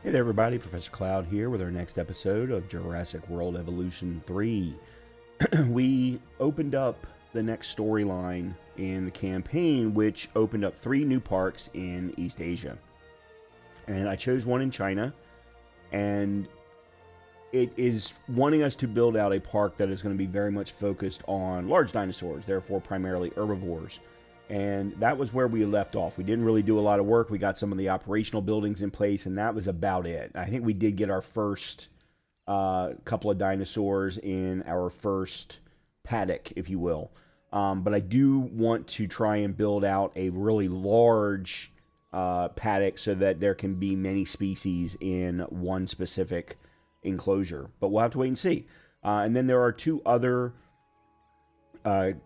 Hey there, everybody. Professor Cloud here with our next episode of Jurassic World Evolution 3. We opened up the next storyline in the campaign, which opened up 3 new parks in East Asia. And I chose one in China, and it is wanting us to build out a park that is going to be very much focused on large dinosaurs, therefore primarily herbivores. And that was where we left off. We didn't really do a lot of work. We got some of the operational buildings in place, and that was about it. I think we did get our first couple of dinosaurs in our first paddock, if you will. But I do want to try and build out a really large paddock so that there can be many species in one specific enclosure. But we'll have to wait and see. And then there are 2 other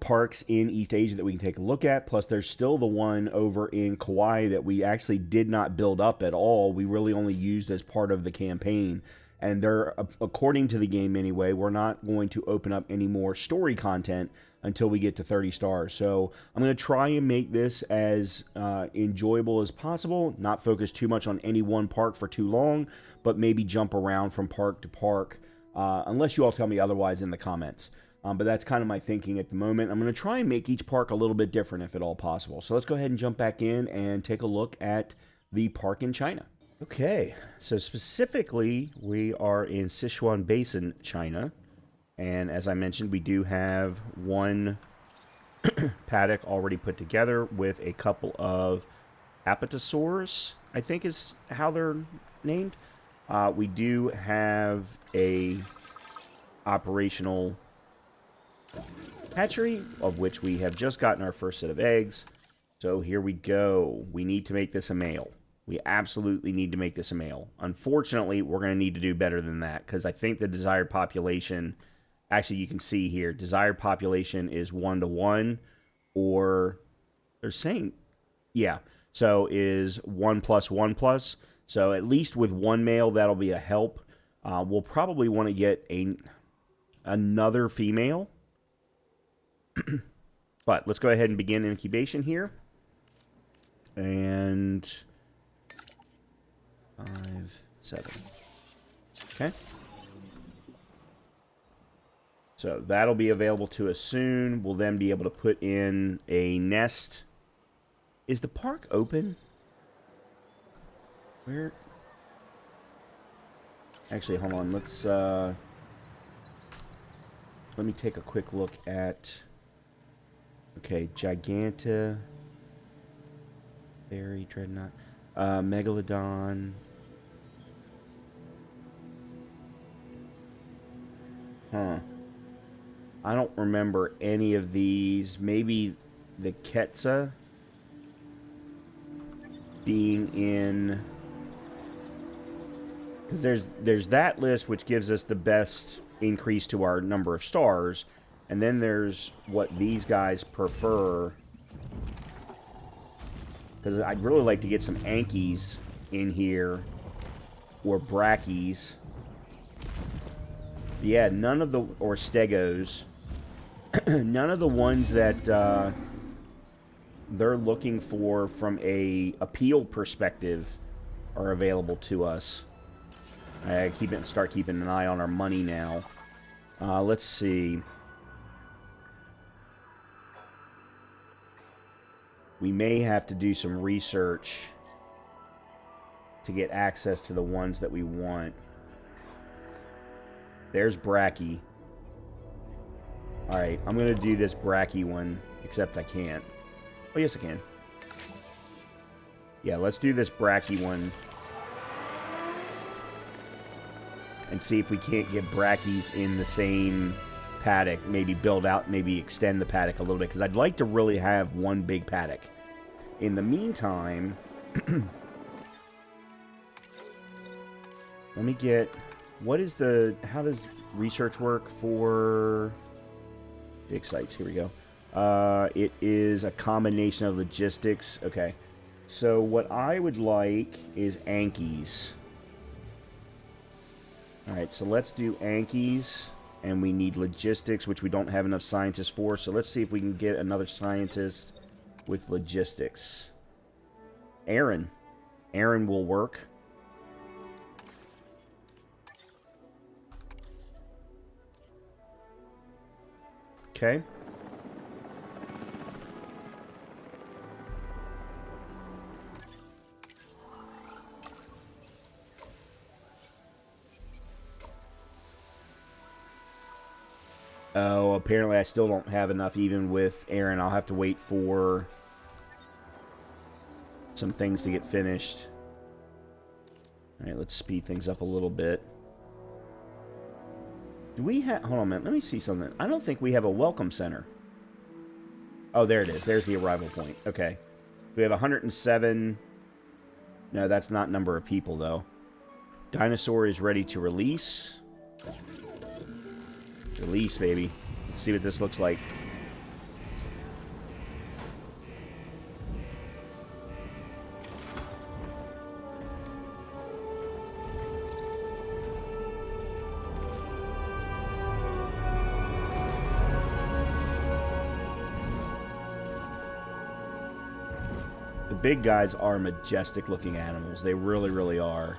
parks in East Asia that we can take a look at. Plus, there's still the one over in Kauai that we actually did not build up at all. We really only used as part of the campaign. And they're, according to the game anyway, we're not going to open up any more story content until we get to 30 stars. So I'm going to try and make this as enjoyable as possible, not focus too much on any one park for too long, but maybe jump around from park to park, unless you all tell me otherwise in the comments. But that's kind of my thinking at the moment. I'm going to try and make each park a little bit different if at all possible. So let's go ahead and jump back in and take a look at the park in China. Okay, so specifically, we are in Sichuan Basin, China. And as I mentioned, we do have one paddock already put together with a couple of apatosaurs, I think is how they're named. We do have a operational hatchery, of which we have just gotten our first set of eggs. So here we go. We need to make this a male. We absolutely need to make this a male. Unfortunately, we're going to need to do better than that, because I think the desired population, actually you can see here, desired population is 1-to-1, or they're saying, yeah, so is 1+1+. So at least with one male, that'll be a help. We'll probably want to get another female. But let's go ahead and begin incubation here. And 5, 7. Okay. So that'll be available to us soon. We'll then be able to put in a nest. Is the park open? Where? Actually, hold on. Let's let me take a quick look at. Okay, Giganta, Fairy, Dreadnought, Megalodon. Huh. I don't remember any of these. Maybe the Quetzal being in, because there's that list which gives us the best increase to our number of stars. And then there's what these guys prefer. Because I'd really like to get some Ankies in here. Or Brackies. Yeah, none of the... Or Stegos. None of the ones that they're looking for from a appeal perspective are available to us. I start keeping an eye on our money now. Let's see... We may have to do some research to get access to the ones that we want. There's Bracky. Alright, I'm going to do this Bracky one, except I can't. Oh, yes I can. Yeah, let's do this Bracky one. And see if we can't get Brackies in the same paddock. Maybe build out, maybe extend the paddock a little bit. Because I'd like to really have one big paddock. In the meantime, let me get, how does research work for dig sites? Here we go. It is a combination of logistics. Okay. So what I would like is Ankies. Alright, so let's do Ankies. And we need logistics, which we don't have enough scientists for. So let's see if we can get another scientist with logistics. Aaron will work. Okay. Oh, apparently I still don't have enough even with Aaron. I'll have to wait for some things to get finished. Alright, let's speed things up a little bit. Do we have... Hold on a minute. Let me see something. I don't think we have a welcome center. Oh, there it is. There's the arrival point. Okay. We have 107... No, that's not number of people, though. Dinosaur is ready to release. Release, baby. Let's see what this looks like. The big guys are majestic looking animals. They really, really are.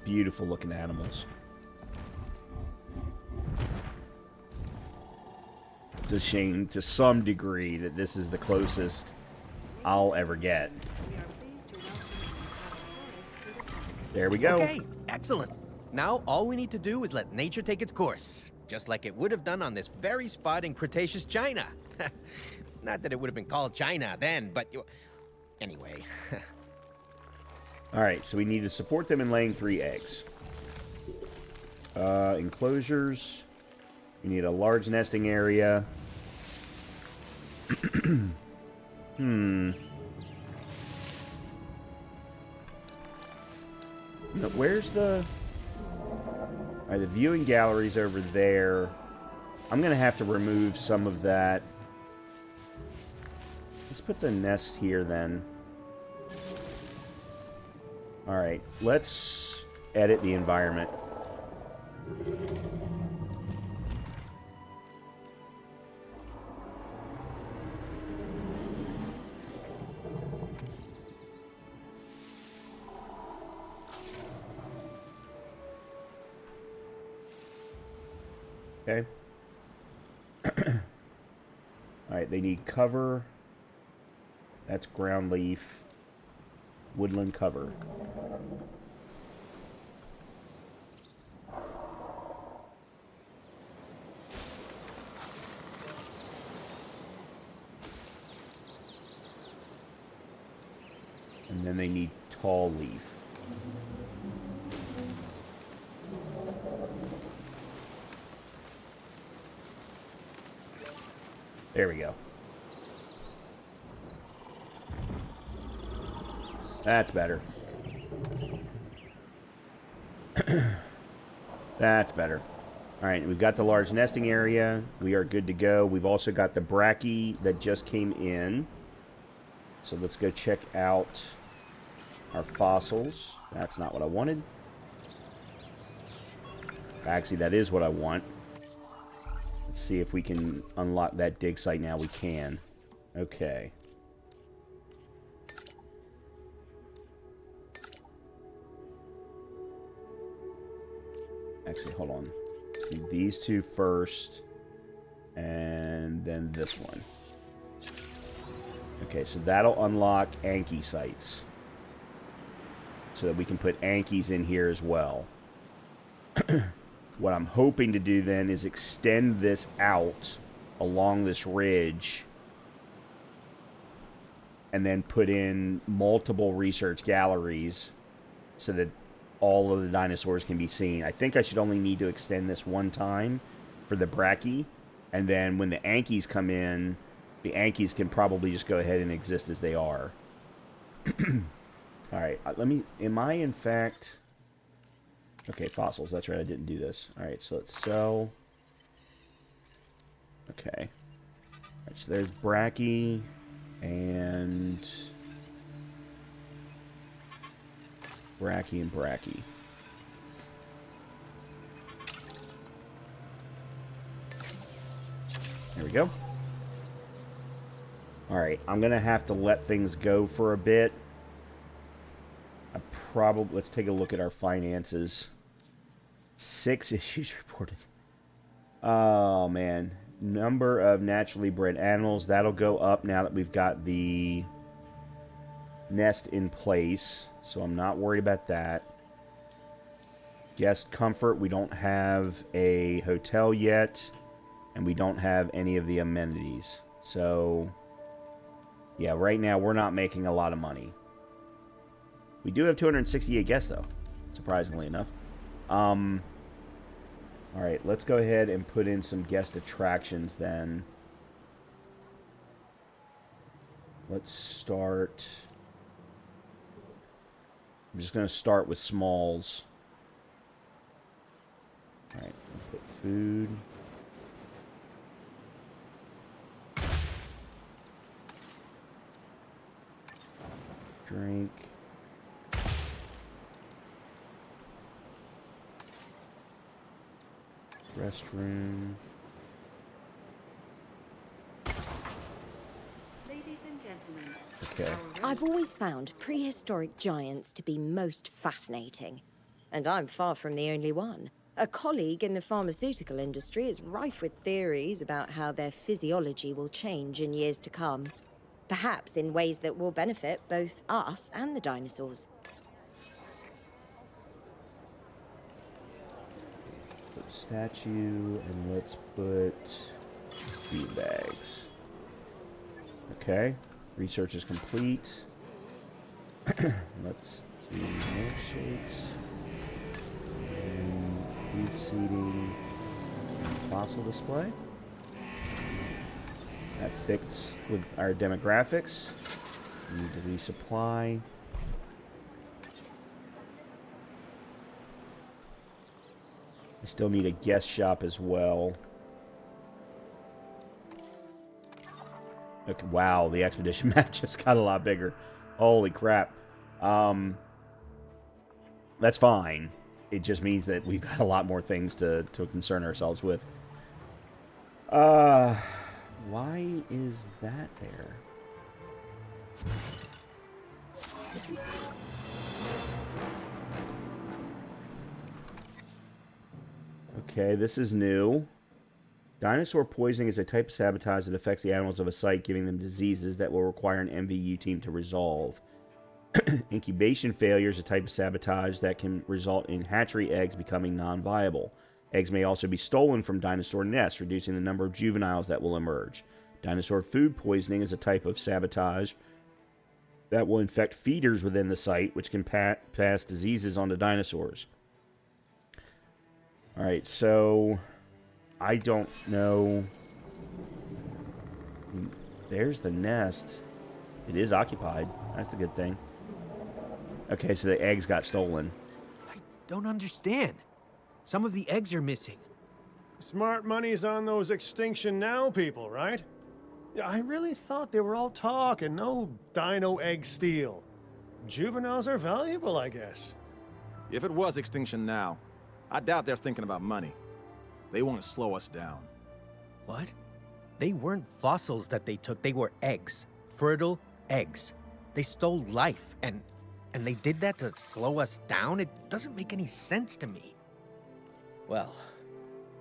Beautiful looking animals. It's a shame to some degree that this is the closest I'll ever get. There we go. Okay, excellent. Now all we need to do is let nature take its course, just like it would have done on this very spot in Cretaceous China. Not that it would have been called China then, but anyway. All right, so we need to support them in laying 3 eggs. Enclosures. We need a large nesting area. Where's the... Alright, the viewing gallery's over there. I'm going to have to remove some of that. Let's put the nest here, then. Alright, let's edit the environment. Okay. Alright, they need cover. That's ground leaf. Woodland cover. And then they need tall leaf. There we go. That's better. That's better. Alright, we've got the large nesting area. We are good to go. We've also got the brachy that just came in. So let's go check out our fossils. That's not what I wanted. Actually, that is what I want. Let's see if we can unlock that dig site now. We can. Okay. Actually, hold on. Let's do these two first. And then this one. Okay, so that'll unlock Anki sites. So that we can put Ankies in here as well. What I'm hoping to do then is extend this out along this ridge. And then put in multiple research galleries so that all of the dinosaurs can be seen. I think I should only need to extend this one time for the brachy. And then when the Ankies come in, the Ankies can probably just go ahead and exist as they are. Alright, let me... Am I, in fact... Okay, fossils. That's right, I didn't do this. Alright, so let's sell... Okay. Alright, so there's brachy... And... brachy and brachy. There we go. Alright, I'm going to have to let things go for a bit. Let's take a look at our finances. 6 issues reported. Oh, man. Number of naturally bred animals. That'll go up now that we've got the nest in place. So I'm not worried about that. Guest comfort. We don't have a hotel yet. And we don't have any of the amenities. So, yeah, right now we're not making a lot of money. We do have 268 guests, though. Surprisingly enough. Alright, let's go ahead and put in some guest attractions then. Let's start... I'm just going to start with smalls. Alright, put food. Drink. Restroom. Ladies and gentlemen. Okay. I've always found prehistoric giants to be most fascinating. And I'm far from the only one. A colleague in the pharmaceutical industry is rife with theories about how their physiology will change in years to come. Perhaps in ways that will benefit both us and the dinosaurs. Put statue, and let's put feed bags. Okay. Research is complete. Let's do milkshakes. And food seating. Fossil display. That fits with our demographics. We need to resupply. I still need a guest shop as well. Okay, wow, the expedition map just got a lot bigger. Holy crap. That's fine. It just means that we've got a lot more things to concern ourselves with. Why is that there? Okay, this is new. Dinosaur poisoning is a type of sabotage that affects the animals of a site, giving them diseases that will require an MVU team to resolve. Incubation failure is a type of sabotage that can result in hatchery eggs becoming non-viable. Eggs may also be stolen from dinosaur nests, reducing the number of juveniles that will emerge. Dinosaur food poisoning is a type of sabotage that will infect feeders within the site, which can pass diseases on to dinosaurs. Alright, so I don't know. There's the nest. It is occupied. That's the good thing. Okay, so the eggs got stolen. I don't understand. Some of the eggs are missing. Smart money's on those Extinction Now people, right? Yeah, I really thought they were all talk and no dino egg steal. Juveniles are valuable, I guess. If it was Extinction Now, I doubt they're thinking about money. They want to slow us down. What? They weren't fossils that they took, they were eggs. Fertile eggs. They stole life, and they did that to slow us down? It doesn't make any sense to me. Well,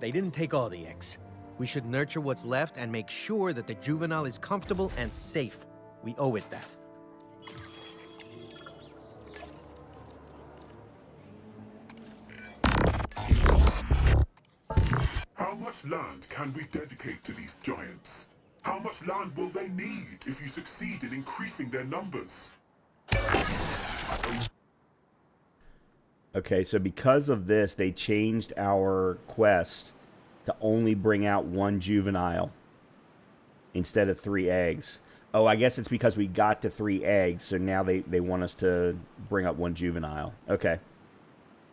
they didn't take all the eggs. We should nurture what's left and make sure that the juvenile is comfortable and safe. We owe it that. How much land can we dedicate to these giants? How much land will they need if you succeed in increasing their numbers? Okay, so because of this, they changed our quest to only bring out one juvenile instead of 3 eggs. Oh, I guess it's because we got to 3 eggs, so now they want us to bring up 1 juvenile. Okay.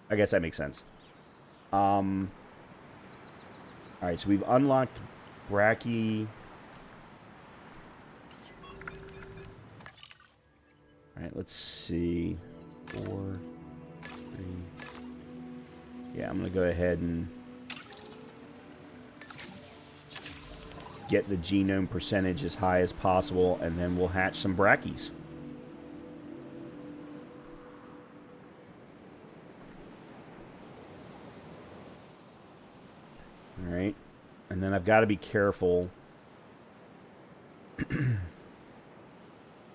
I guess that makes sense. Alright, so we've unlocked Brachy. Alright, let's see. 4, 3. Yeah, I'm going to go ahead and get the genome percentage as high as possible, and then we'll hatch some brackies. Alright. And then I've got to be careful. You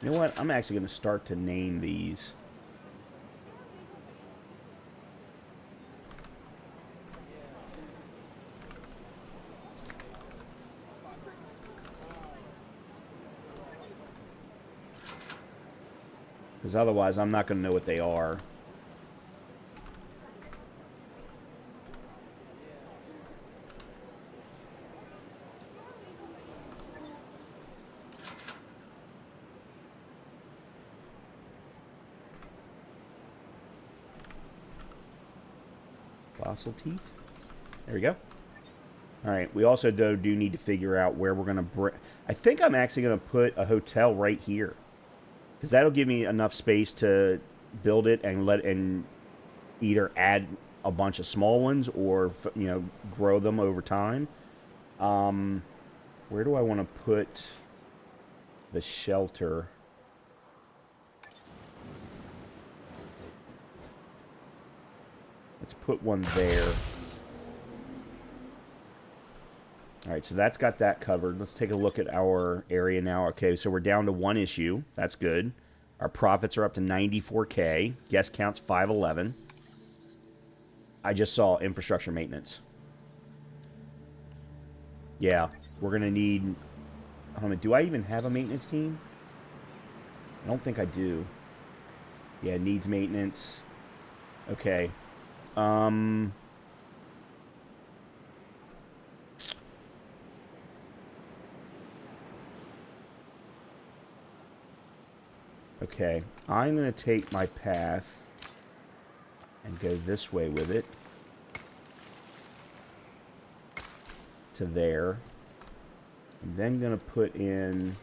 know what? I'm actually going to start to name these. Because otherwise, I'm not going to know what they are. Fossil teeth. There we go. All right. We also do need to figure out where we're going to bring. I think I'm actually going to put a hotel right here, because that'll give me enough space to build it and either add a bunch of small ones or grow them over time. Where do I want to put the shelter? Let's put one there. All right, so that's got that covered. Let's take a look at our area now. Okay, so we're down to 1 issue. That's good. Our profits are up to 94K. Guest count's 511. I just saw infrastructure maintenance. Yeah, we're going to need... do I even have a maintenance team? I don't think I do. Yeah, needs maintenance. Okay. Okay, I'm going to take my path and go this way with it to there. I'm then going to put in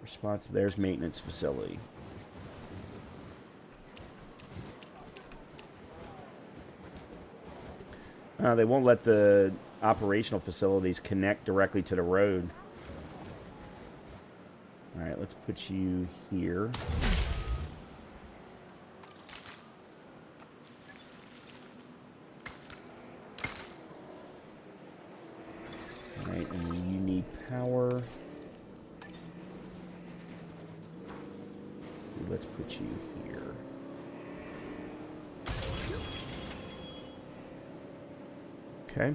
response. There's maintenance facility. They won't let the operational facilities connect directly to the road. All right, let's put you here. All right, and you need power. Let's put you here. Okay.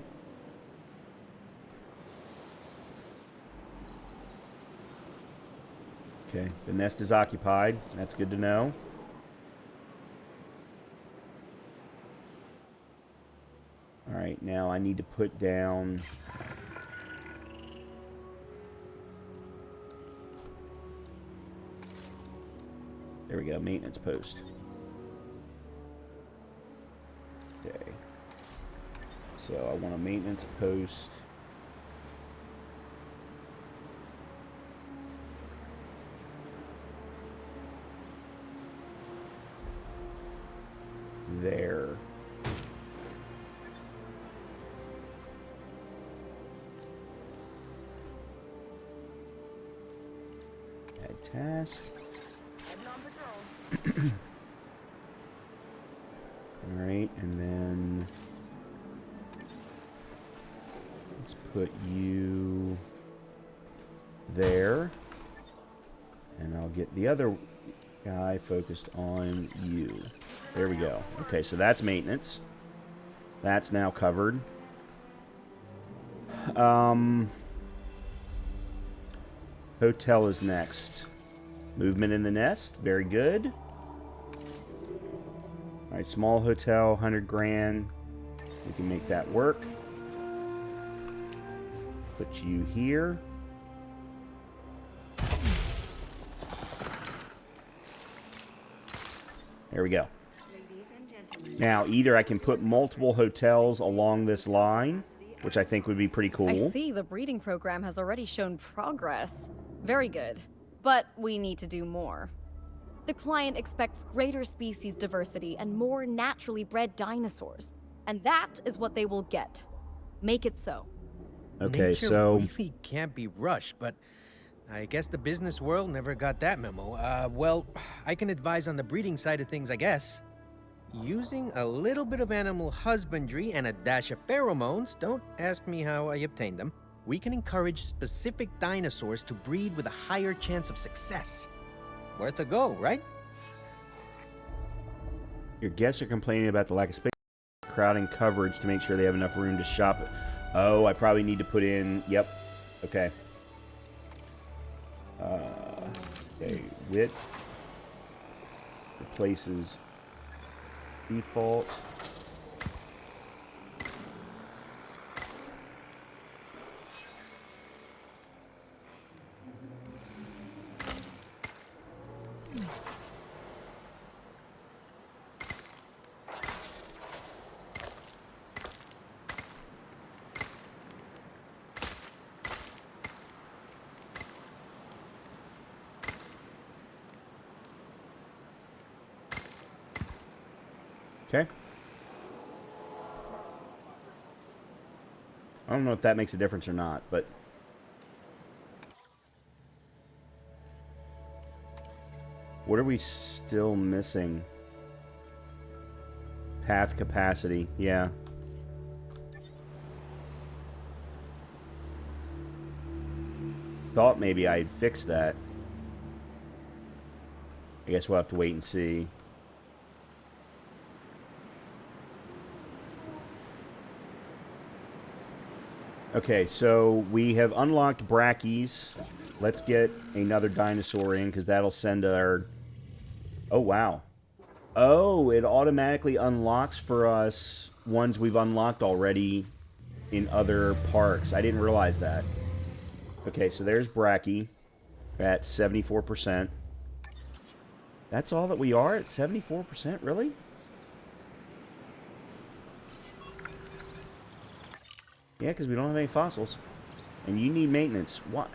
Okay, the nest is occupied. That's good to know. All right, now I need to put down... There we go, maintenance post. Okay. So I want a maintenance post. There. Add task. All right, and then let's put you there, and I'll get the other guy focused on you. There we go. Okay, so that's maintenance. That's now covered. Hotel is next. Movement in the nest. Very good. All right, small hotel, 100 grand. We can make that work. Put you here. There we go. Now, either I can put multiple hotels along this line, which I think would be pretty cool. I see the breeding program has already shown progress. Very good. But we need to do more. The client expects greater species diversity and more naturally bred dinosaurs. And that is what they will get. Make it so. Okay, Nature so... really can't be rushed, but I guess the business world never got that memo. Well, I can advise on the breeding side of things, I guess. Using a little bit of animal husbandry and a dash of pheromones, don't ask me how I obtained them, we can encourage specific dinosaurs to breed with a higher chance of success. Worth a go, right? Your guests are complaining about the lack of space, crowding coverage to make sure they have enough room to shop. Oh, I probably need to put in... Yep. Okay. Okay, width. Replaces default. Okay. I don't know if that makes a difference or not, but... What are we still missing? Path capacity, yeah. Thought maybe I'd fix that. I guess we'll have to wait and see. Okay, so we have unlocked Brackies. Let's get another dinosaur in, because that'll send our... Oh, wow. Oh, it automatically unlocks for us ones we've unlocked already in other parks. I didn't realize that. Okay, so there's Brackie at 74%. That's all that we are at 74%? Really? Yeah, because we don't have any fossils. And you need maintenance. What?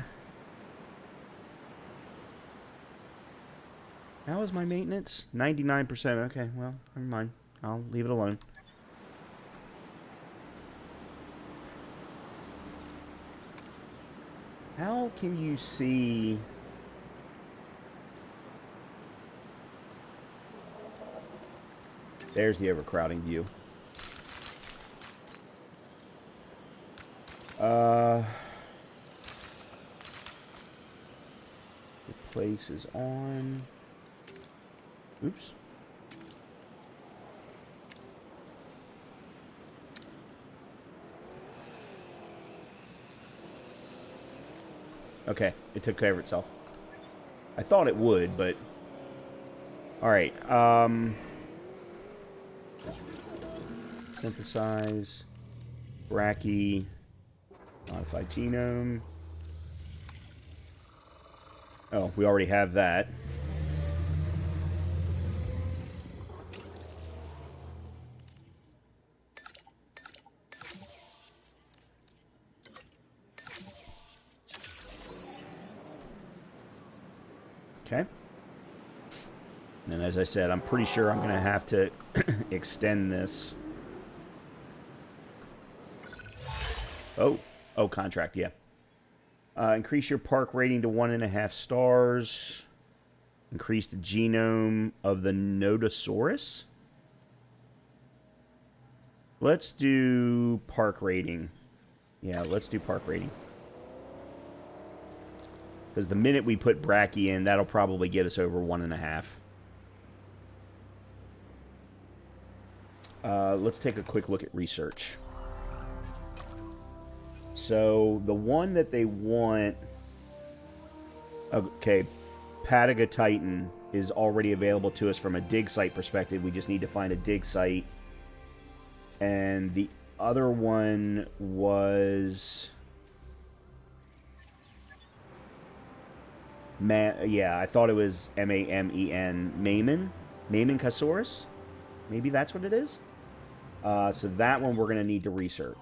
How is my maintenance? 99%. Okay, well, never mind. I'll leave it alone. How can you see... There's the overcrowding view. The place is on. Oops. Okay, it took care of itself. I thought it would, but... Alright, synthesize. Brachy. Modify genome. Oh, we already have that. Okay. And as I said, I'm pretty sure I'm going to have to extend this. Oh, contract, yeah. Increase your park rating to 1.5 stars. Increase the genome of the Nodosaurus. Let's do park rating. Yeah, let's do park rating. Because the minute we put Brachy in, that'll probably get us over 1.5. Let's take a quick look at research. So, the one that they want... Okay, Pataga Titan is already available to us from a dig site perspective. We just need to find a dig site. And the other one was... yeah, I thought it was M-A-M-E-N. Mamenkasaurus? Maybe that's what it is? So that one we're going to need to research.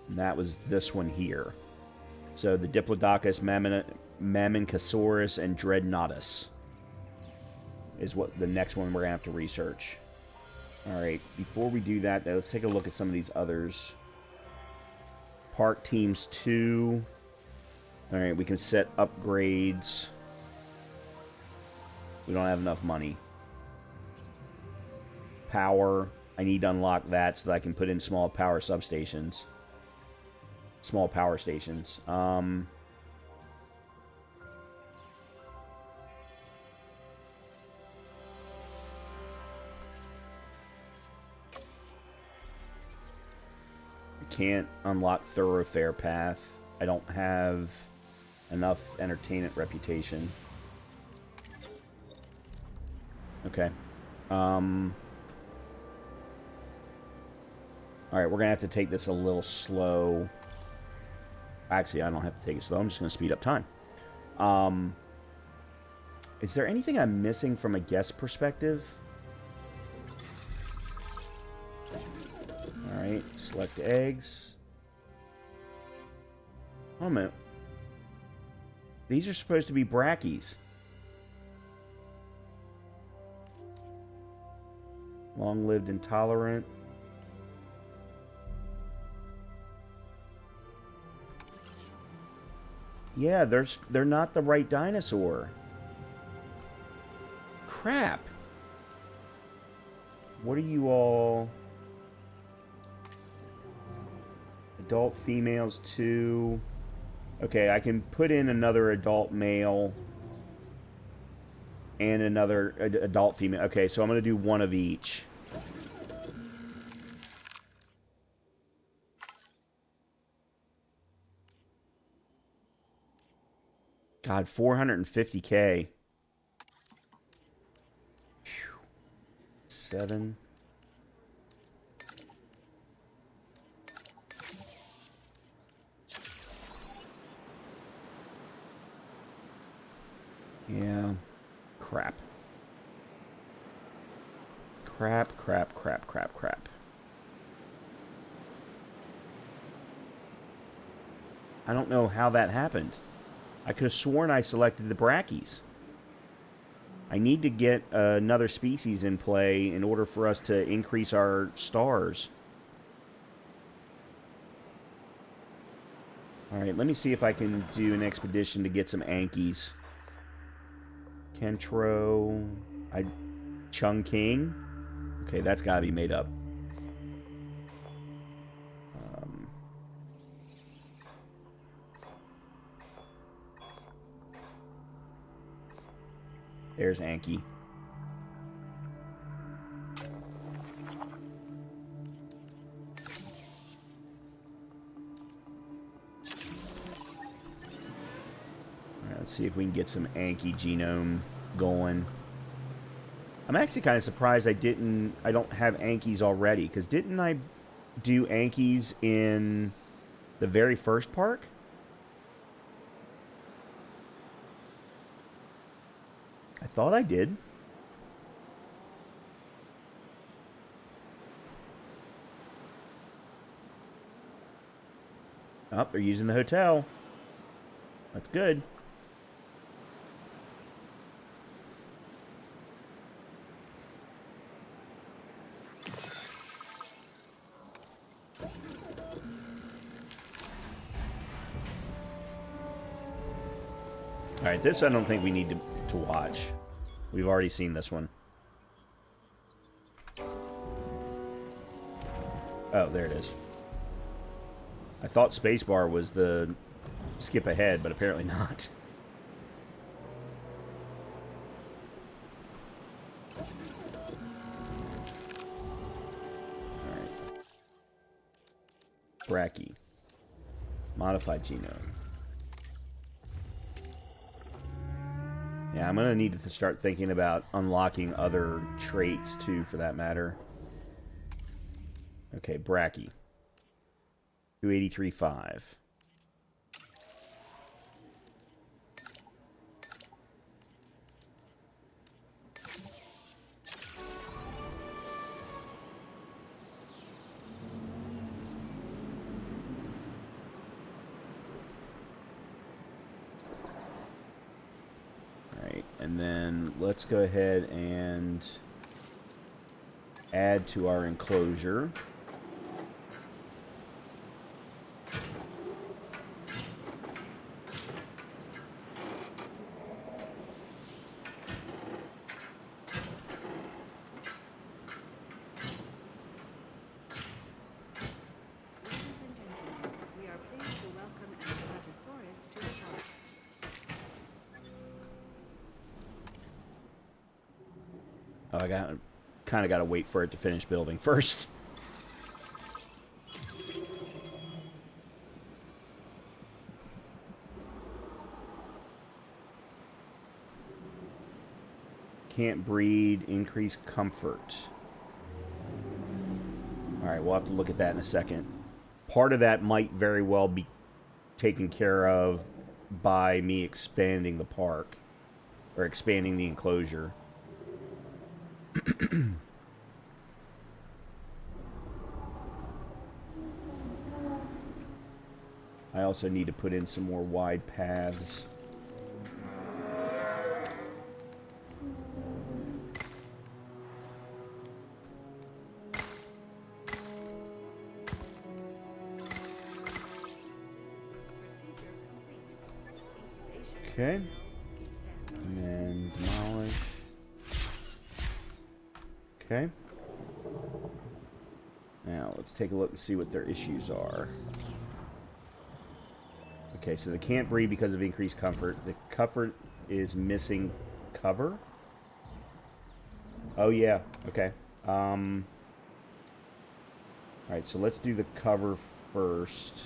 And that was this one here. So the Diplodocus, Mamenkasaurus, and Dreadnoughtus is what the next one we're going to have to research. Alright, before we do that, though, let's take a look at some of these others. Park Teams 2. Alright, we can set upgrades. We don't have enough money. power. I need to unlock that so that I can put in small power substations. Small power stations. Can't unlock thoroughfare path. I don't have enough entertainment reputation. Okay. Alright, we're gonna have to take this a little slow. Actually, I don't have to take it slow. I'm just gonna speed up time. Is there anything I'm missing from a guest perspective? Alright, select eggs. Oh, man. These are supposed to be brackies. Long-lived intolerant. Yeah, they're not the right dinosaur. Crap. What are you all... Adult females, 2. Okay, I can put in another adult male and another adult female. Okay, so I'm going to do one of each. God, 450K. 7. Yeah. Crap. Crap, crap, crap, crap, crap. I don't know how that happened. I could have sworn I selected the brackies. I need to get another species in play in order for us to increase our stars. Alright, let me see if I can do an expedition to get some Ankies. Kentro... Chungking? Okay, that's gotta be made up. There's Anki. Alright, let's see if we can get some Anki genome going. I'm actually kind of surprised I don't have Ankies already, because didn't I do Ankies in the very first park? I thought I did. Oh, they're using the hotel. That's good. Alright, this I don't think we need to watch. We've already seen this one. Oh, there it is. I thought spacebar was the skip ahead, but apparently not. Alright. Brachy. Modified genome. Yeah, I'm going to need to start thinking about unlocking other traits, too, for that matter. Okay, Brachy. 283.5. And then let's go ahead and add to our enclosure. I kind of got to wait for it to finish building first. Can't breed, increase comfort. Alright, we'll have to look at that in a second. Part of that might very well be taken care of by me expanding the park. Or expanding the enclosure. I also need to put in some more wide paths. Okay. And then demolish. Okay. Now, let's take a look and see what their issues are. Okay, so they can't breed because of increased comfort. The comfort is missing cover. Oh, yeah. Okay. Alright, so let's do the cover first.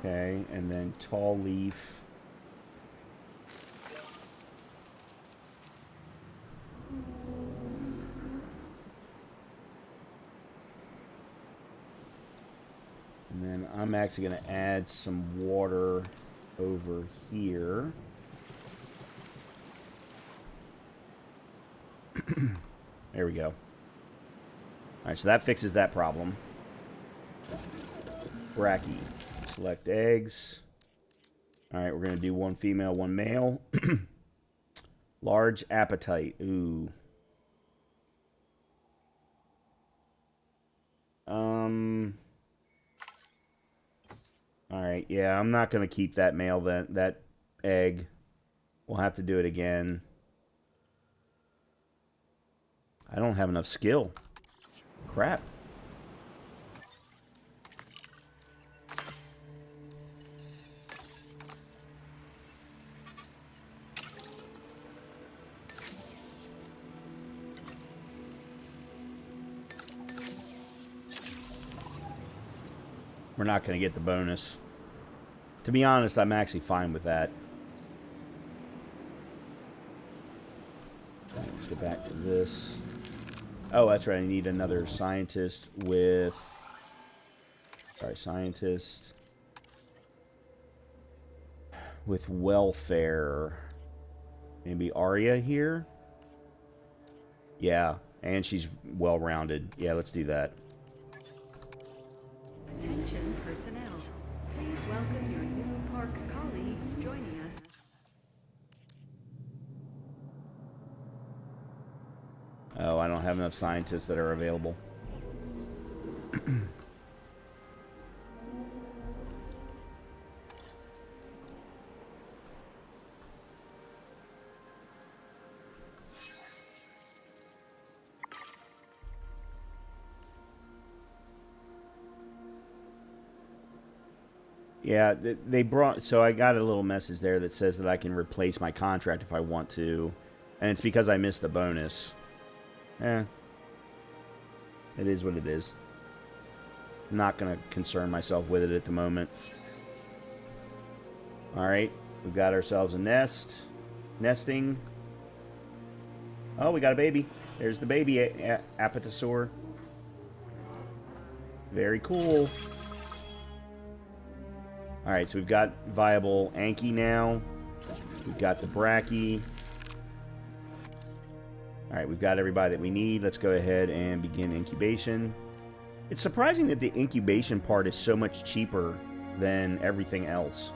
Okay, and then tall leaf. And then I'm actually going to add some water over here. There we go. Alright, so that fixes that problem. Bracky. Select eggs. Alright, we're going to do one female, one male. Large appetite. Ooh. Alright, yeah, I'm not going to keep that male, that egg. We'll have to do it again. I don't have enough skill. Crap. We're not going to get the bonus. To be honest, I'm actually fine with that. Let's get back to this. Oh, that's right. I need another scientist with... Sorry, scientist. With welfare. Maybe Arya here? Yeah, and she's well-rounded. Yeah, let's do that. Attention personnel. Please welcome your new park colleagues joining us. Oh, I don't have enough scientists that are available. Yeah, they brought... So I got a little message there that says that I can replace my contract if I want to. And it's because I missed the bonus. Eh. It is what it is. I'm not going to concern myself with it at the moment. Alright. We've got ourselves a nest. Nesting. Oh, we got a baby. There's the baby Apatosaur. Very cool. Alright, so we've got viable Anki now. We've got the Bracky. Alright, we've got everybody that we need. Let's go ahead and begin incubation. It's surprising that the incubation part is so much cheaper than everything else.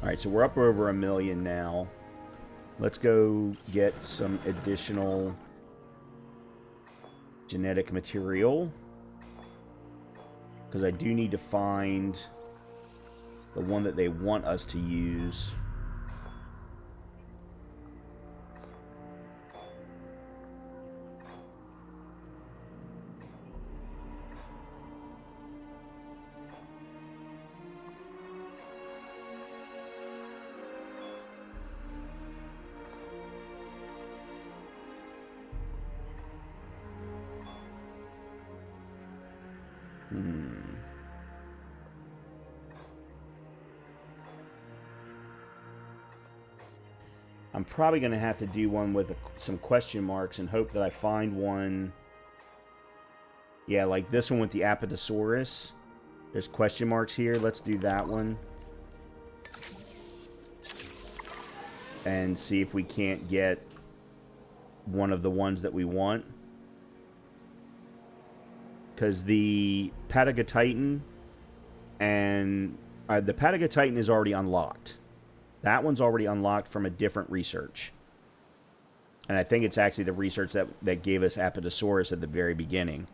Alright, so we're up over 1 million now. Let's go get some additional genetic material. Because I do need to find the one that they want us to use. I'm probably going to have to do one with some question marks and hope that I find one. Yeah, like this one with the Apatosaurus. There's question marks here. Let's do that one. And see if we can't get one of the ones that we want. Because the Patagotitan and the Patagotitan is already unlocked. That one's already unlocked from a different research. And I think it's actually the research that gave us Apatosaurus at the very beginning.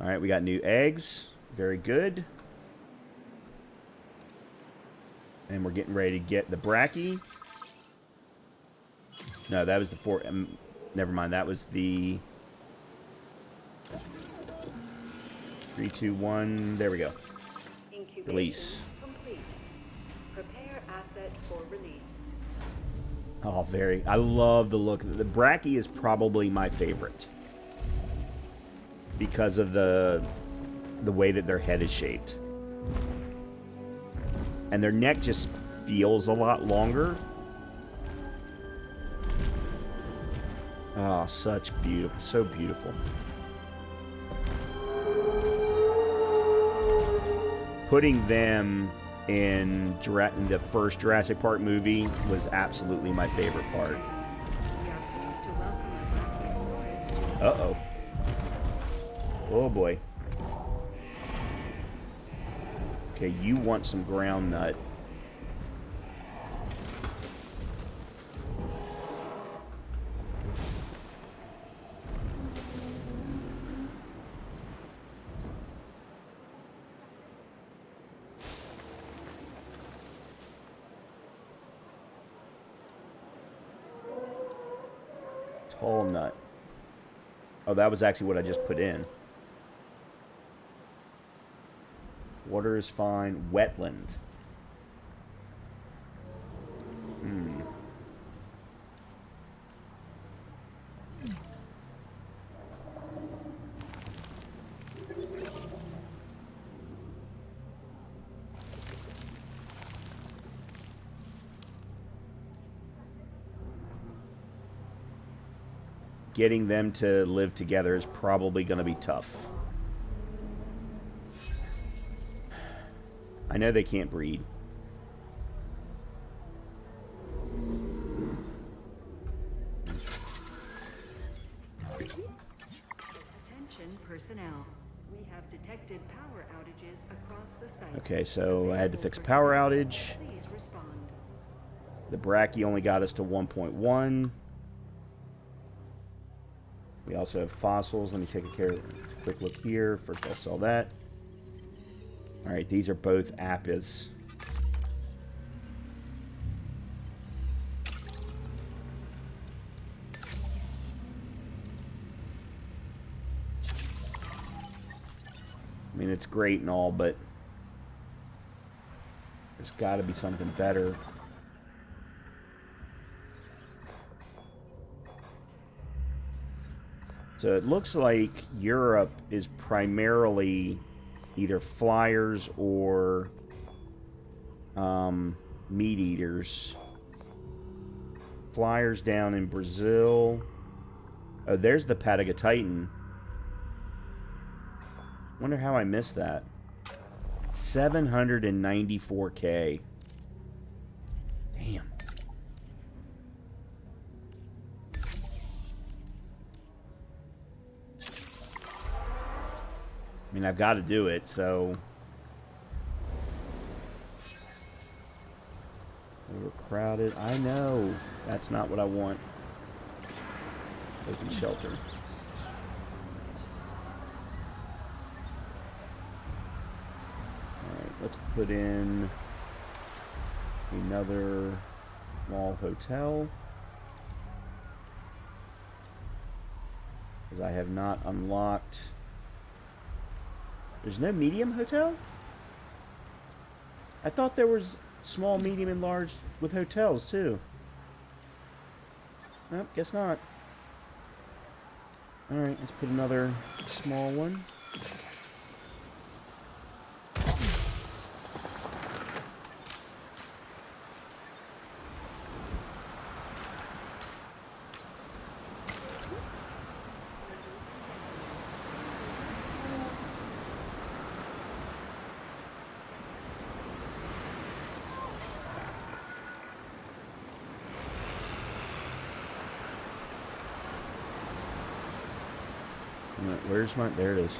Alright, we got new eggs. Very good. And we're getting ready to get the Brachy. No, that was the four. Never mind, that was the 3, 2, 1. There we go. Release. Complete. Prepare asset for release. Oh, very. I love the look. The Brachy is probably my favorite because of the way that their head is shaped. And their neck just feels a lot longer. Oh, such beautiful. So beautiful. Putting them in the first Jurassic Park movie was absolutely my favorite part. We are pleased to welcome our Brachiosaurus to Uh-oh. Oh, boy. Okay, you want some ground nut. Tall nut. Oh, that was actually what I just put in. Water is fine. Wetland. Getting them to live together is probably going to be tough. I know they can't breed. Attention personnel. We have detected power outages across the site. Okay, so I had to fix a power outage. Please respond. The Brachy only got us to 1.1. We also have fossils. Let me take a quick look here. First I'll sell that. Alright, these are both Apis. I mean, it's great and all, but there's got to be something better. So it looks like Europe is primarily either flyers or meat eaters. Flyers down in Brazil. Oh, there's the Patagotitan. Wonder how I missed that. 794K. Damn. I mean, I've got to do it, so... Overcrowded. I know. That's not what I want. Open shelter. let's put in another small hotel. Because I have not unlocked... There's no medium hotel? I thought there was small, medium, and large with hotels, too. Nope, guess not. Alright, let's put another small one. Where's my... There it is.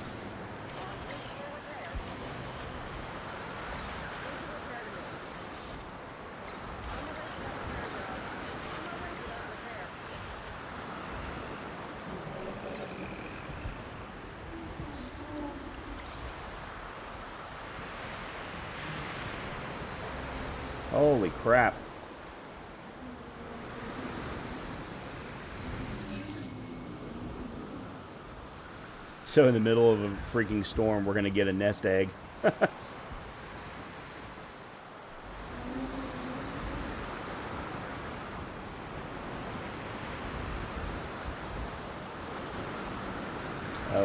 Holy crap. So in the middle of a freaking storm, we're going to get a nest egg. Oh,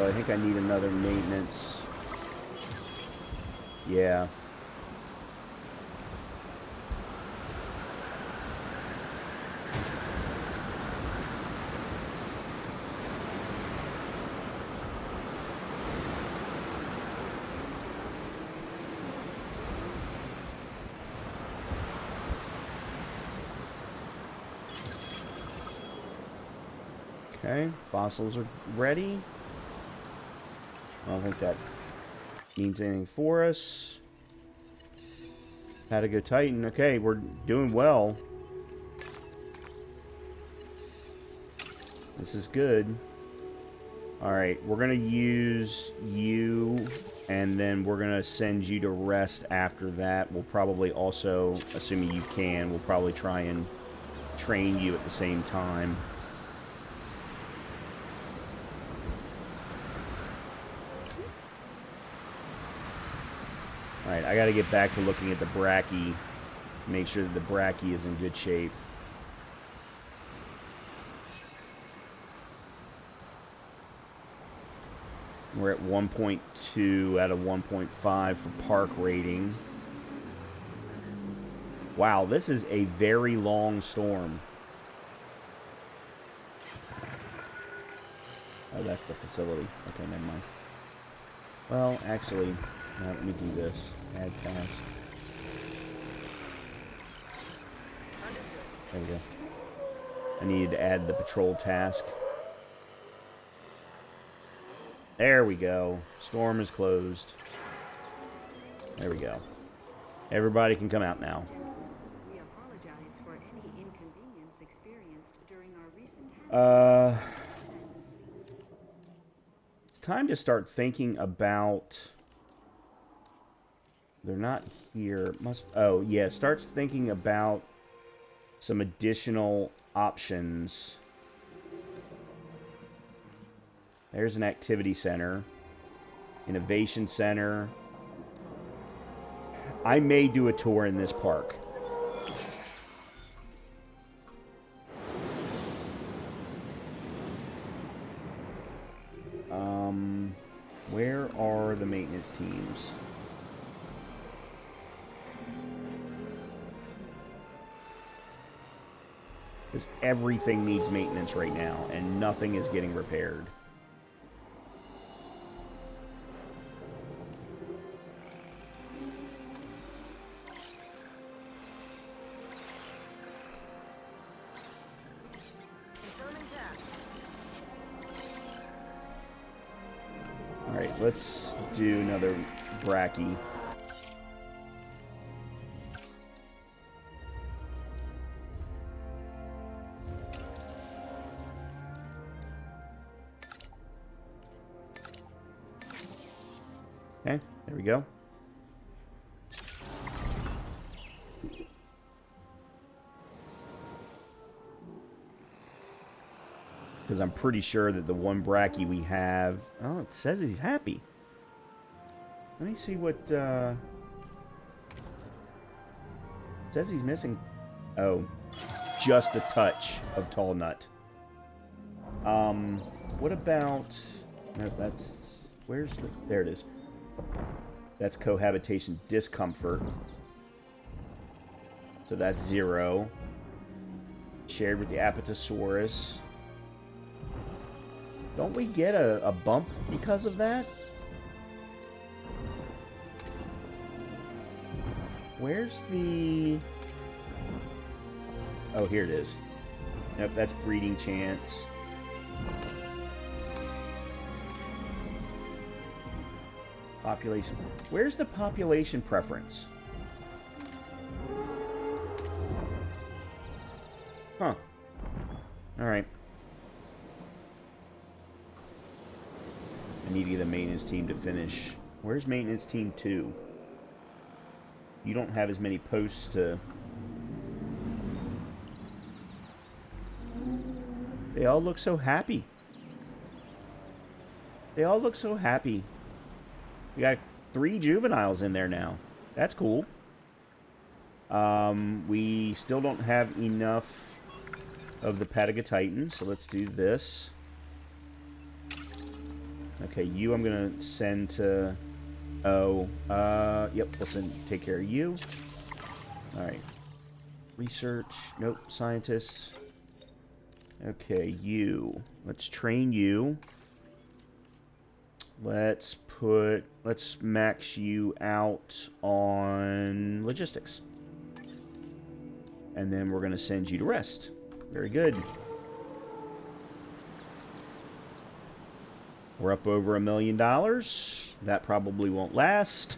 I think I need another maintenance. Yeah. Okay, fossils are ready. I don't think that means anything for us. Had to go Titan. Okay, we're doing well. This is good. Alright, we're going to use you, and then we're going to send you to rest after that. We'll probably also, assuming you can, we'll probably try and train you at the same time. Alright, I gotta get back to looking at the brachy. Make sure that the brachy is in good shape. We're at 1.2 out of 1.5 for park rating. Wow, this is a very long storm. Oh, that's the facility. Okay, never mind. Well, actually... Now, let me do this. Add task. There we go. I needed to add the patrol task. There we go. Storm is closed. There we go. Everybody can come out now. We apologize for any inconvenience experienced during our recent It's time to start thinking about... They're not here. Oh, yeah. Start thinking about some additional options. There's an activity center. Innovation center. I may do a tour in this park. Where are the maintenance teams? Because everything needs maintenance right now, and nothing is getting repaired. Alright, let's do another brachy. Okay, there we go. Because I'm pretty sure that the one Bracky we have... Oh, it says he's happy. Let me see what... It says he's missing... Oh, just a touch of tall nut. What about... No, that's... Where's the... There it is. That's cohabitation discomfort. So that's 0. Shared with the Apatosaurus. Don't we get a bump because of that? Where's the... Oh, here it is. Nope, that's breeding chance. Population. Where's the population preference? Huh. Alright. I need to get a maintenance team to finish. Where's maintenance team 2? You don't have as many posts to... They all look so happy. They all look so happy. We got 3 juveniles in there now. That's cool. We still don't have enough of the Patagotitan, so let's do this. Okay, you I'm gonna send to... Oh, yep, we'll take care of you. Alright. Research. Nope, scientists. Okay, you. Let's train you. Let's max you out on logistics. And then we're going to send you to rest. Very good. We're up over $1 million. That probably won't last.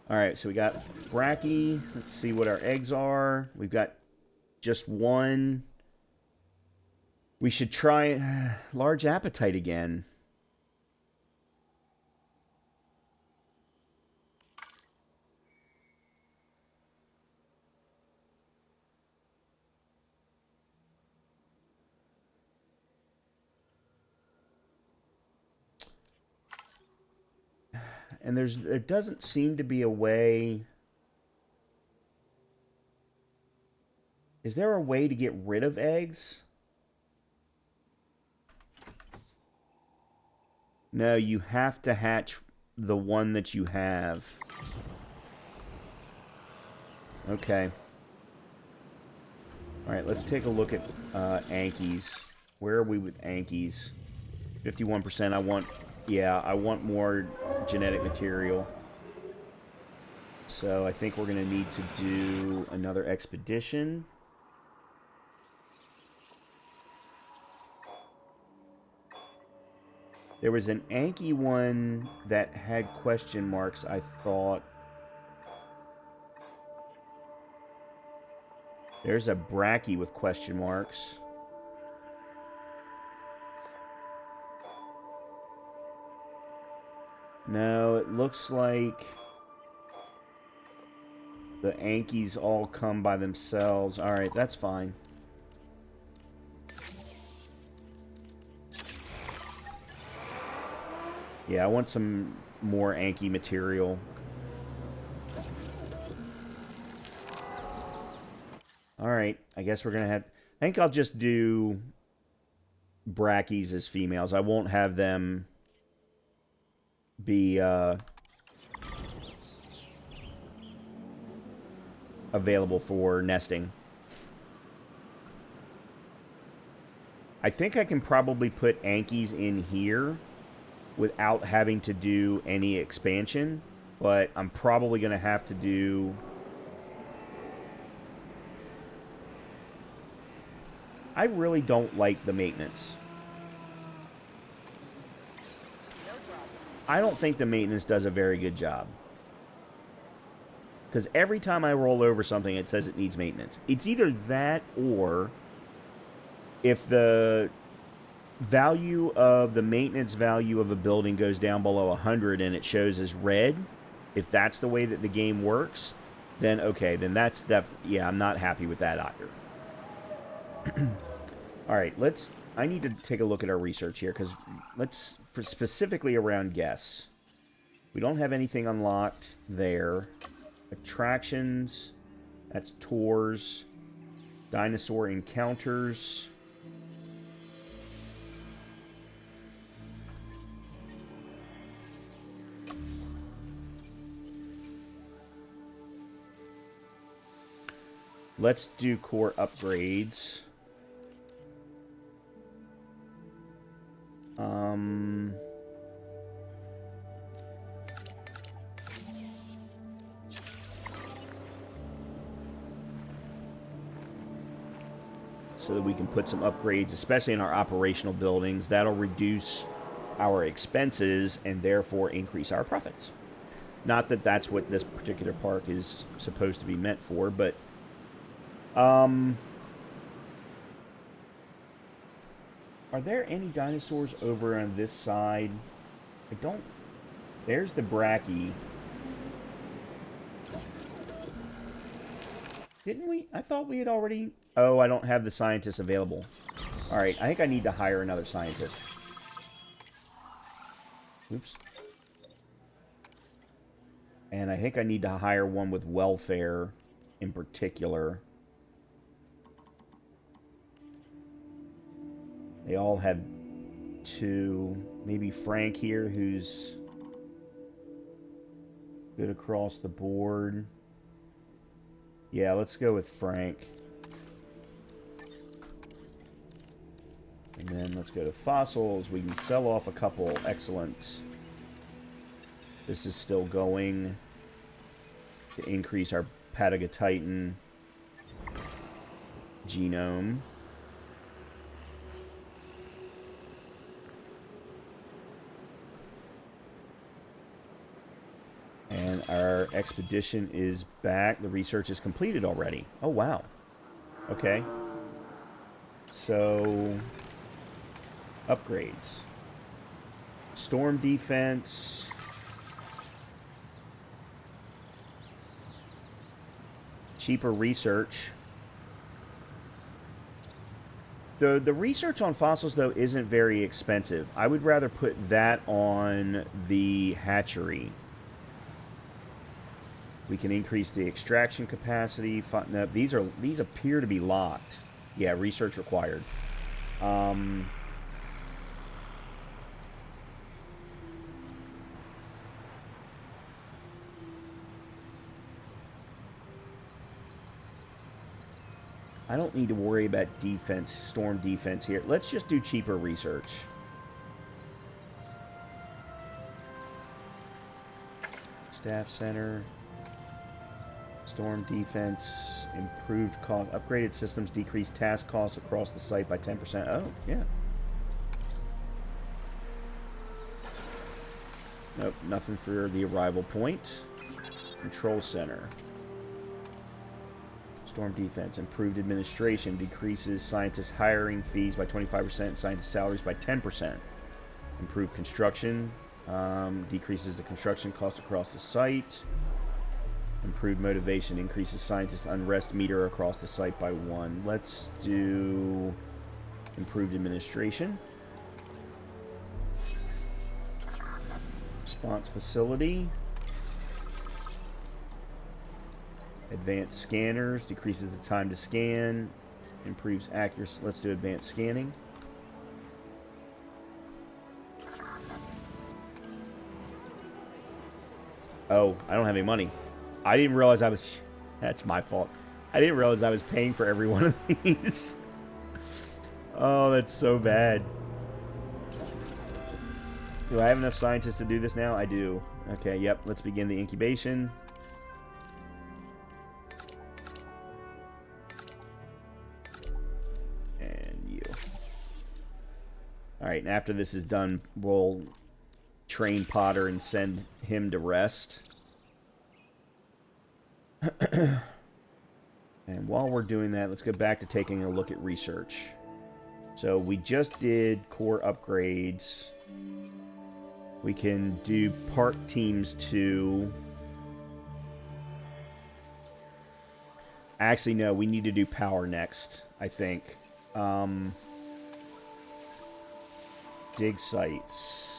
Alright, so we got Bracky. Let's see what our eggs are. We've got just 1. We should try large appetite again. And there doesn't seem to be a way... Is there a way to get rid of eggs? No, you have to hatch the one that you have. Okay. Alright, let's take a look at Ankies. Where are we with Ankies? 51%. I want more genetic material. So I think we're going to need to do another expedition. There was an Anki one that had question marks, I thought. There's a Bracky with question marks. No, it looks like the Ankies all come by themselves. Alright, that's fine. Yeah, I want some more Anki material. Alright, I guess we're going to have... I think I'll just do Brackies as females. I won't have them be available for nesting. I think I can probably put Ankies in here without having to do any expansion, but I'm probably going to have to do... I really don't like the maintenance. I don't think the maintenance does a very good job. Because every time I roll over something, it says it needs maintenance. It's either that or if the value of the maintenance value of a building goes down below 100 and it shows as red, if that's the way that the game works, then okay, then that's yeah, I'm not happy with that either. All right, I need to take a look at our research here, because specifically around guests. We don't have anything unlocked there. Attractions, that's tours. Dinosaur encounters. Let's do core upgrades. So that we can put some upgrades, especially in our operational buildings. That'll reduce our expenses and therefore increase our profits. Not that that's what this particular park is supposed to be meant for, but are there any dinosaurs over on this side? I don't... There's the Brachy. Didn't we? I thought we had already... Oh, I don't have the scientists available. Alright, I think I need to hire another scientist. Oops. And I think I need to hire one with welfare in particular. They all have 2. Maybe Frank here, who's good across the board. Yeah, let's go with Frank. And then let's go to fossils. We can sell off a couple. Excellent. This is still going to increase our Patagotitan genome. And our expedition is back. The research is completed already. Oh, wow. Okay. So, upgrades. Storm defense. Cheaper research. The research on fossils, though, isn't very expensive. I would rather put that on the hatchery. We can increase the extraction capacity. No, these appear to be locked. Yeah, research required. I don't need to worry about defense, storm defense here. Let's just do cheaper research. Staff center. Storm defense, improved cost, upgraded systems, decreased task costs across the site by 10%. Oh, yeah. Nope, nothing for the arrival point. Control center. Storm defense, improved administration, decreases scientist hiring fees by 25%, scientist salaries by 10%. Improved construction, decreases the construction costs across the site. Improved motivation, increases scientist unrest meter across the site by 1. Let's do improved administration. Response facility. Advanced scanners, decreases the time to scan. Improves accuracy. Let's do advanced scanning. Oh, I don't have any money. I didn't realize I was... That's my fault. I didn't realize I was paying for every one of these. Oh, that's so bad. Do I have enough scientists to do this now? I do. Okay, yep. Let's begin the incubation. And you. Alright, and after this is done, we'll train Potter and send him to rest. And while we're doing that, let's go back to taking a look at research. So we just did core upgrades. We can do park teams 2. Actually, no, we need to do power next, I think. dig sites.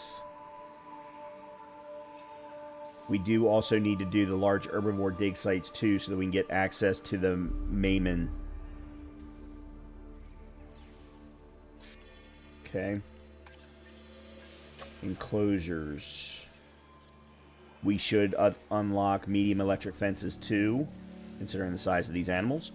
We do also need to do the large herbivore dig sites too, so that we can get access to the Mayman. Okay. Enclosures. We should unlock medium electric fences too, considering the size of these animals.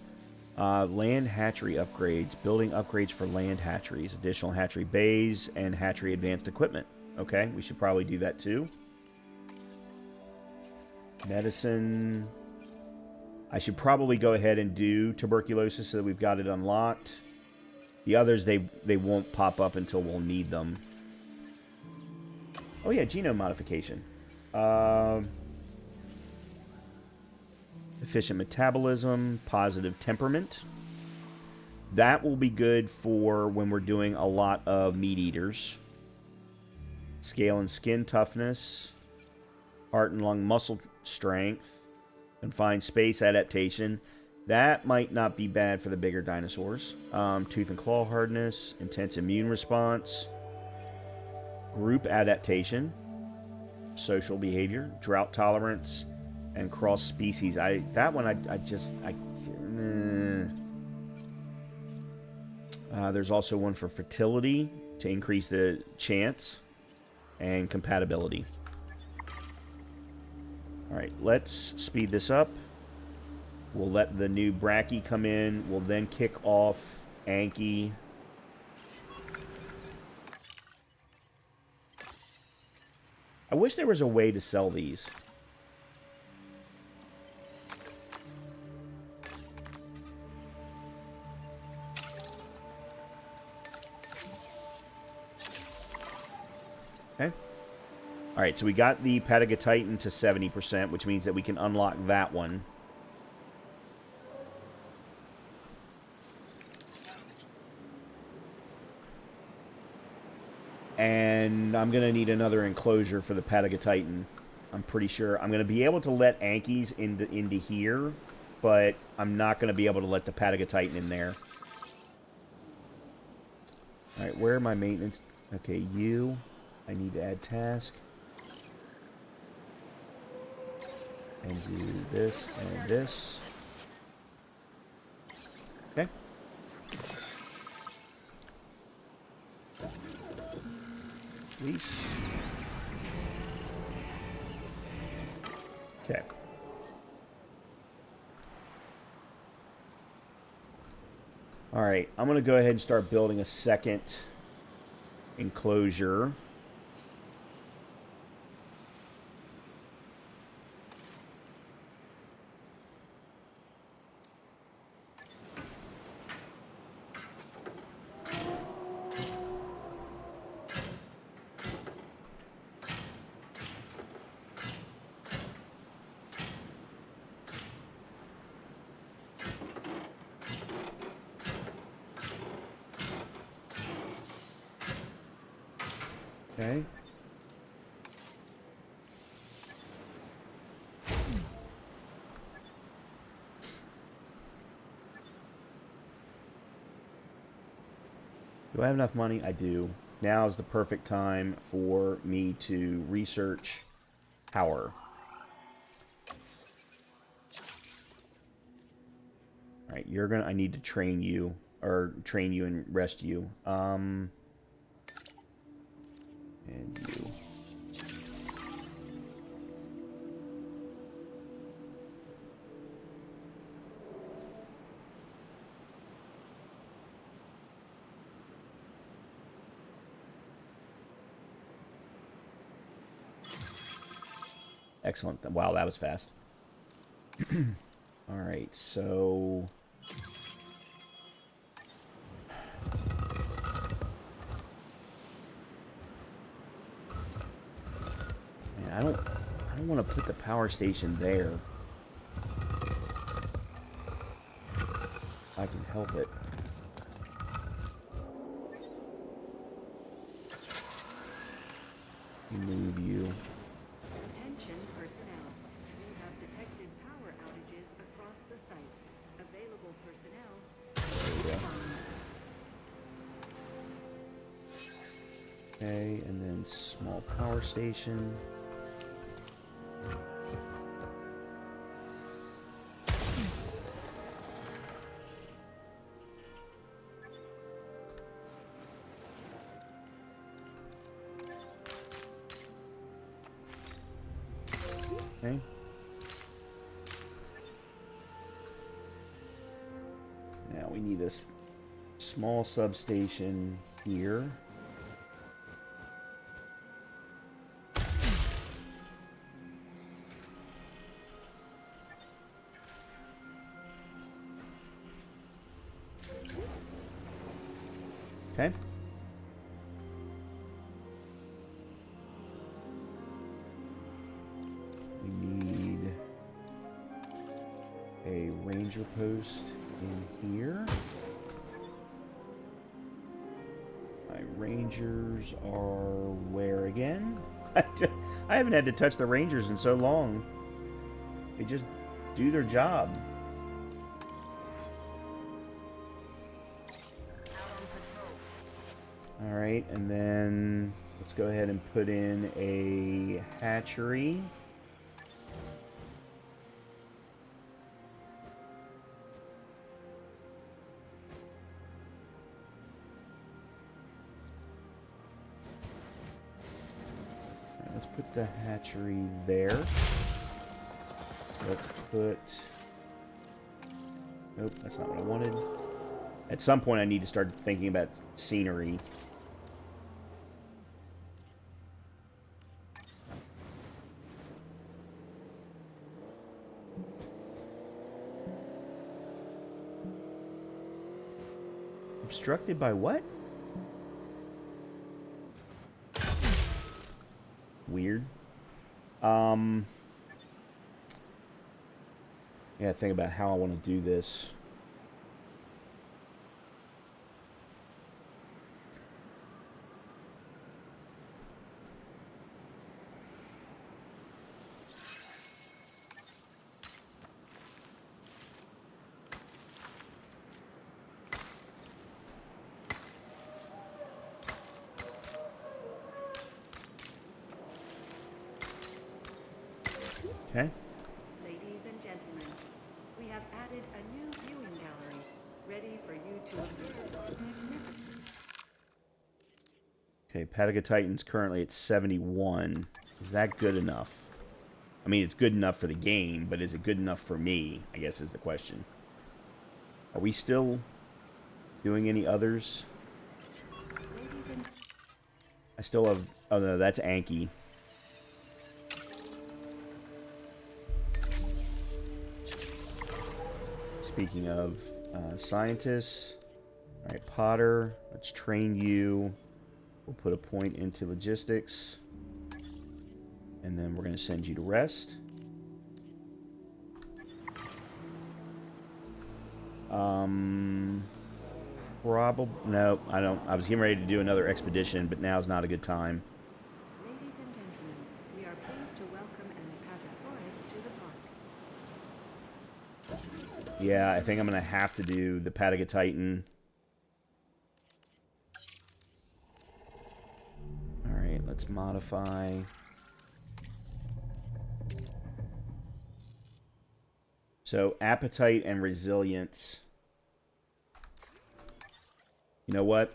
Land hatchery upgrades. Building upgrades for land hatcheries. Additional hatchery bays and hatchery advanced equipment. Okay, we should probably do that too. Medicine. I should probably go ahead and do tuberculosis so that we've got it unlocked. The others, they won't pop up until we'll need them. Oh yeah, genome modification. Efficient metabolism, positive temperament. That will be good for when we're doing a lot of meat eaters. Scale and skin toughness. Heart and lung muscle strength. Confined space adaptation. That might not be bad for the bigger dinosaurs. Tooth and claw hardness. Intense immune response. Group adaptation. Social behavior. Drought tolerance. And cross species. There's also one for fertility to increase the chance. And compatibility. Alright, let's speed this up. We'll let the new Brachy come in. We'll then kick off Anki. I wish there was a way to sell these. Okay. Alright, so we got the Patagotitan to 70%, which means that we can unlock that one. And I'm going to need another enclosure for the Patagotitan. I'm pretty sure. I'm going to be able to let Ankies into here, but I'm not going to be able to let the Patagotitan in there. Alright, where are my maintenance? Okay, you. I need to add task. And do this and this. Okay. Please. Okay. All right, I'm going to go ahead and start building a second enclosure. Okay. Do I have enough money? I do. Now is the perfect time for me to research power. Alright, you're gonna... I need to train you. Or train you and rest you. And you. Excellent. Wow, that was fast. All right, so... Man, I don't want to put the power station there. If I can help it. Move you. Attention personnel. You have detected power outages across the site. Available personnel. There we go. Okay, and then small power station. Okay. Now we need a small substation here. Okay. We need a ranger post in here. My rangers are where again? I haven't had to touch the rangers in so long. They just do their job. Alright, and then let's go ahead and put in a hatchery. Let's put the hatchery there. Let's put... Nope, that's not what I wanted. At some point I need to start thinking about scenery. Obstructed by what? Weird. Yeah, think about how I want to do this. Okay. Ladies and gentlemen, we have added a new viewing gallery, ready for you to observe. Okay, Patagotitan's currently at 71. Is that good enough? I mean, it's good enough for the game, but is it good enough for me, I guess is the question. Are we still doing any others? I still have... Oh, no, that's Anki. Speaking of scientists, all right, Potter, let's train you. We'll put a point into logistics, and then we're going to send you to rest. Probably no. I don't. I was getting ready to do another expedition, but now's not a good time. Ladies and gentlemen, we are pleased to welcome an Apatosaurus to the park. Yeah, I think I'm going to have to do the Patagotitan. Alright, let's modify. So, appetite and resilience. You know what?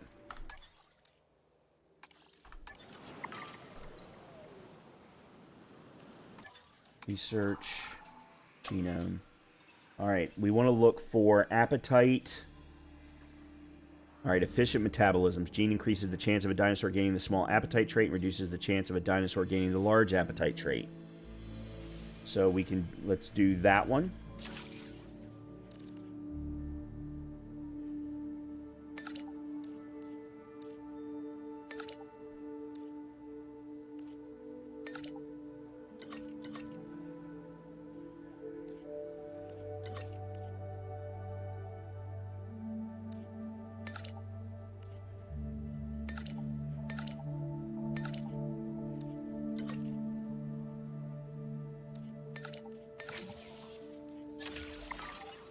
Research genome. Alright, we want to look for appetite. Alright, efficient metabolisms. Gene increases the chance of a dinosaur gaining the small appetite trait and reduces the chance of a dinosaur gaining the large appetite trait. So we can, let's do that one.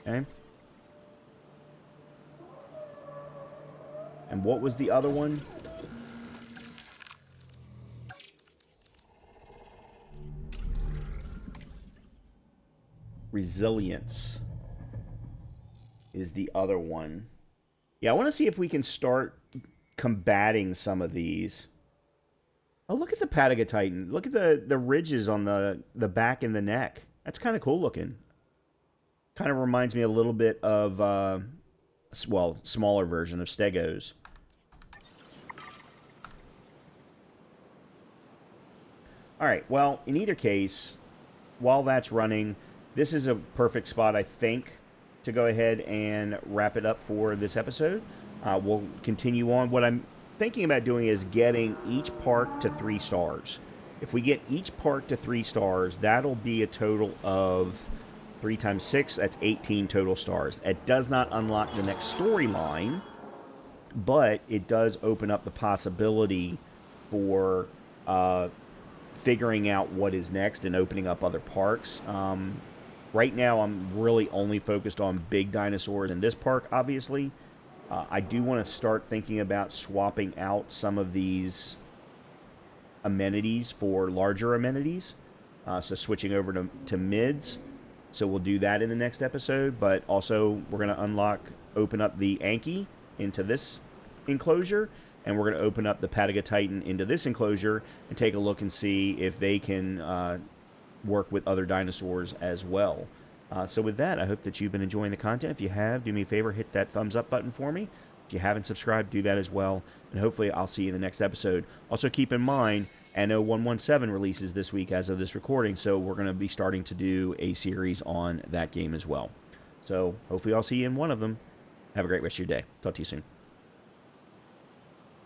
Okay. And what was the other one? Resilience is the other one. Yeah, I want to see if we can start combating some of these. Oh, look at the Patagotitan. Look at the ridges on the back and the neck. That's kind of cool looking. Kind of reminds me a little bit of, well, smaller version of Stegos. All right, well, in either case, while that's running, this is a perfect spot, I think, to go ahead and wrap it up for this episode. We'll continue on. What I'm thinking about doing is getting each park to 3 stars. If we get each park to 3 stars, that'll be a total of 3 times 6, that's 18 total stars. It does not unlock the next storyline, but it does open up the possibility for figuring out what is next and opening up other parks. Right now, I'm really only focused on big dinosaurs in this park, obviously. I do want to start thinking about swapping out some of these amenities for larger amenities. So switching over to mids. So we'll do that in the next episode. But also, we're going to open up the Anki into this enclosure. And we're going to open up the Patagotitan into this enclosure and take a look and see if they can work with other dinosaurs as well. So with that, I hope that you've been enjoying the content. If you have, do me a favor, hit that thumbs up button for me. If you haven't subscribed, do that as well. And hopefully I'll see you in the next episode. Also keep in mind, Anno 117 releases this week as of this recording, so we're going to be starting to do a series on that game as well. So hopefully I'll see you in one of them. Have a great rest of your day. Talk to you soon.